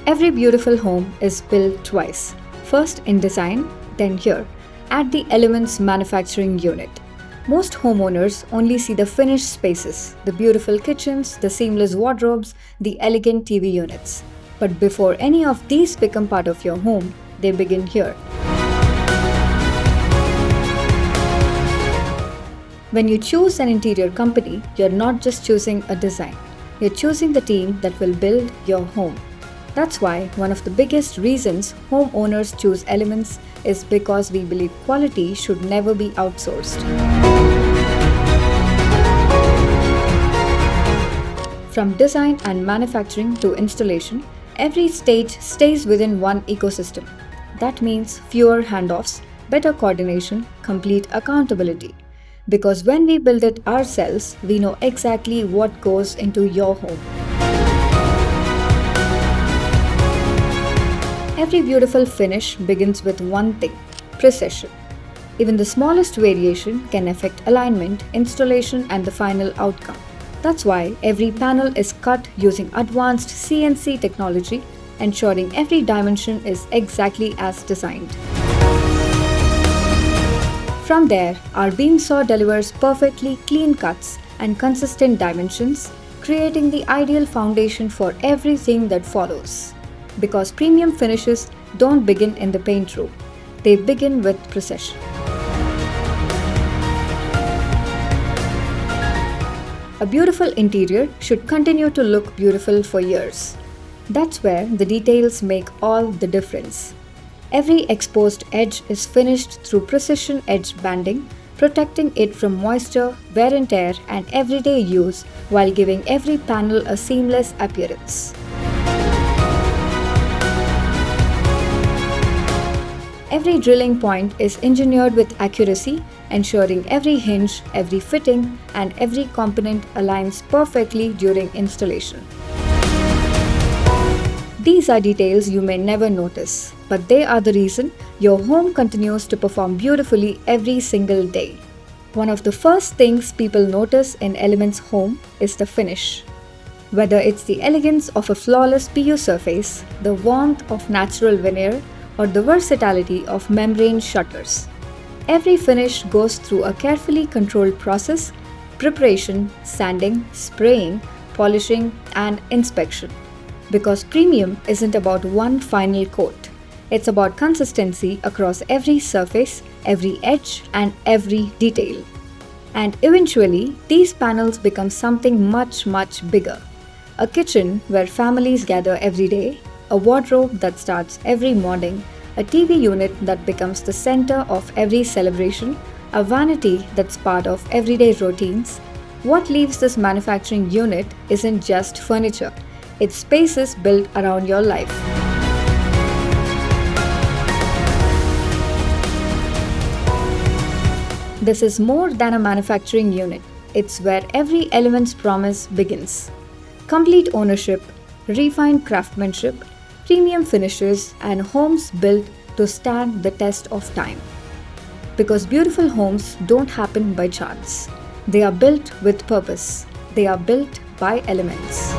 Every beautiful home is built twice, first in design, then here, at the Elemmentz manufacturing unit. Most homeowners only see the finished spaces, the beautiful kitchens, the seamless wardrobes, the elegant TV units. But before any of these become part of your home, they begin here. When you choose an interior company, you're not just choosing a design. You're choosing the team that will build your home. That's why one of the biggest reasons homeowners choose Elemmentz is because we believe quality should never be outsourced. From design and manufacturing to installation, every stage stays within one ecosystem. That means fewer handoffs, better coordination, complete accountability. Because when we build it ourselves, we know exactly what goes into your home. Every beautiful finish begins with one thing: precision. Even the smallest variation can affect alignment, installation, and the final outcome. That's why every panel is cut using advanced CNC technology, ensuring every dimension is exactly as designed. From there, our beam saw delivers perfectly clean cuts and consistent dimensions, creating the ideal foundation for everything that follows. Because premium finishes don't begin in the paint room, they begin with precision. A beautiful interior should continue to look beautiful for years. That's where the details make all the difference. Every exposed edge is finished through precision edge banding, protecting it from moisture, wear and tear, and everyday use while giving every panel a seamless appearance. Every drilling point is engineered with accuracy, ensuring every hinge, every fitting, and every component aligns perfectly during installation. These are details you may never notice, but they are the reason your home continues to perform beautifully every single day. One of the first things people notice in Elemmentz home is the finish. Whether it's the elegance of a flawless PU surface, the warmth of natural veneer, or the versatility of membrane shutters, every finish goes through a carefully controlled process: preparation, sanding, spraying, polishing, and inspection. Because premium isn't about one final coat. It's about consistency across every surface, every edge, and every detail. And eventually, these panels become something much, much bigger. A kitchen where families gather every day, a wardrobe that starts every morning, a TV unit that becomes the center of every celebration, a vanity that's part of everyday routines. What leaves this manufacturing unit isn't just furniture. It's spaces built around your life. This is more than a manufacturing unit. It's where every Elemmentz promise begins. Complete ownership, refined craftsmanship, premium finishes, and homes built to stand the test of time. Because beautiful homes don't happen by chance. They are built with purpose. They are built by Elemmentz.